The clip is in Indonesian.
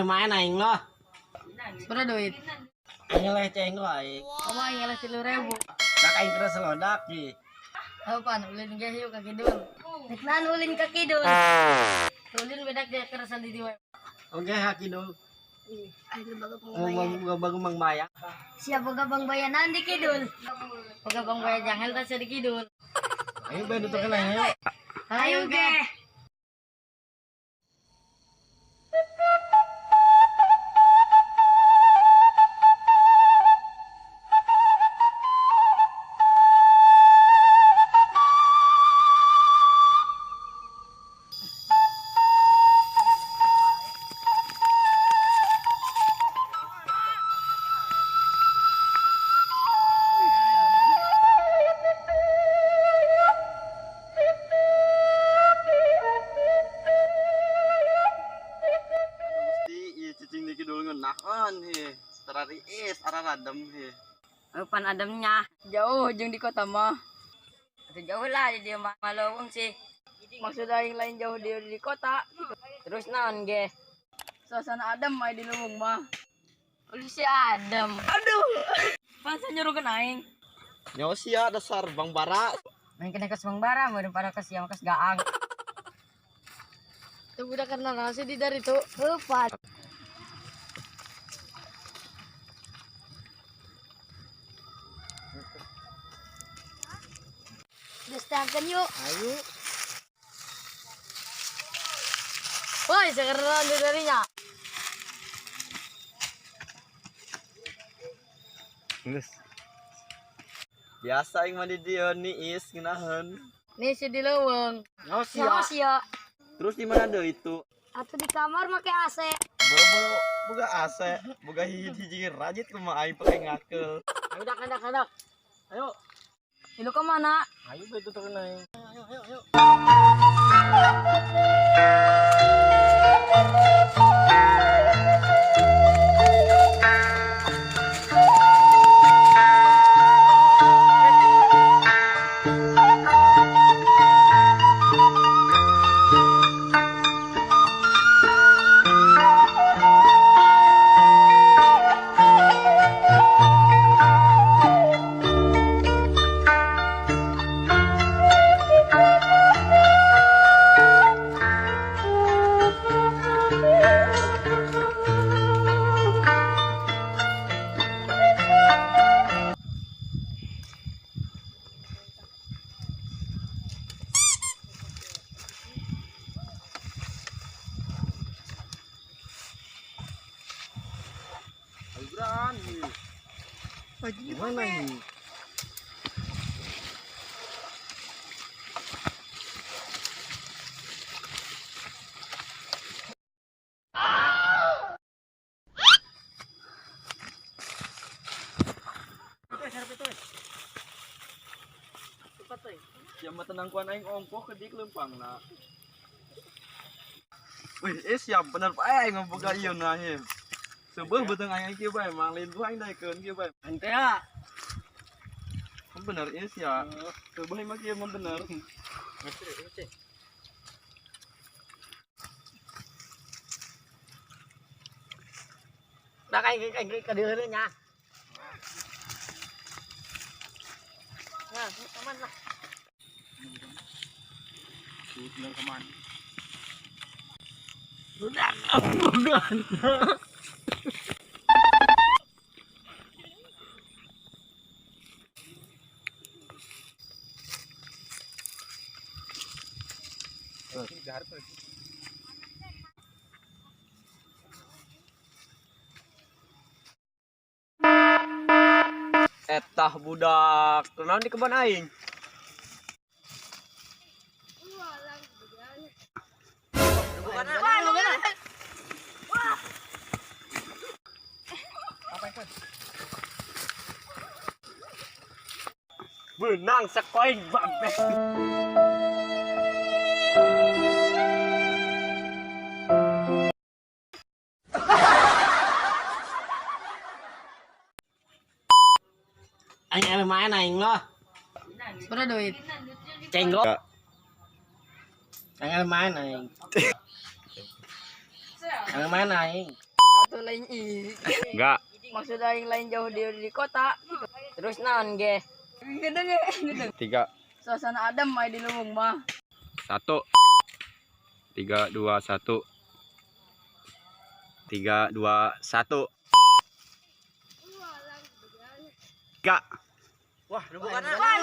main aing loh. Berapa duit? Aing leh cenggo aing. Apa yang ngeles 10.000? Dak aing terus selodak ki. Apaan? Ulin ke hiu ke kidul. Neknan ulin ke kidul. Ulin bedak dia kerasan di diwa. Oke haki dong. Ayo baga pangbayan. Bagu mang maya. Siapa baga pangbayanan di kidul? Baga pangbayan jangan tas di kidul. Ayo ben itu kena ayo. Ayo ge. Cicing dikit dulu ngenakan he. Terari es araradem he. Pan adamnya jauh jeng di kota mah. Atau jauh lah dia malawang sih. Maksudnya yang lain jauh dia di kota. Terus naon ge? Suasana adem mah di lumung mah. Lu si adem. Aduh. Masa nyuruh ke naing? Nyawa sia dasar Bang Bara. Main kena kes Bang Bara daripada kes yang kes gaang. Itu udah karena nasi di dari tuh. Lupa. Gestakan yuk. Ayo. Woi, sekarang darinya. Geus. Biasa aing mandi dieu ni is ngeunaheun. Nih si di leuweung. Nyawa Sama sia. sia. Terus di mana deui itu? Atau di kamar make AC. Boro-boro boga AC, boga hiji rajit kumaha aing pake ngakel. Ayo dak. Ayo. Lu ke mana? Ayo betul turun aing. Ayo. Berani. Lagi mana ini? Siapa tenang kuan aing ongkoh ke dik lempangna. Wih, siap bener pae aing ngomboga ieu na he. Sebuah beteng aing kieu bae, manglin ku aing daekeun kieu bae. Ente ya. Bener is ya. Sebuah mah kieu mah bener. Dak aing ke dieu nya. Nah, aman lah. Bener kemana? Udah. Etah budak, kenaon di kebun aing? Benang sekoin babeh. Aing main aing loh. Berapa duit? Cenggok. Aing main aing. Aing main aing. satu lain Enggak. maksud aing lain jauh di kota. Terus naon ge? Gedeng ya, gedeng. 3, Suasana adem mah di Lumbung mah. 1. 3, 2, 1. 3, 2, 1. 3. Wah, bukan. Wah,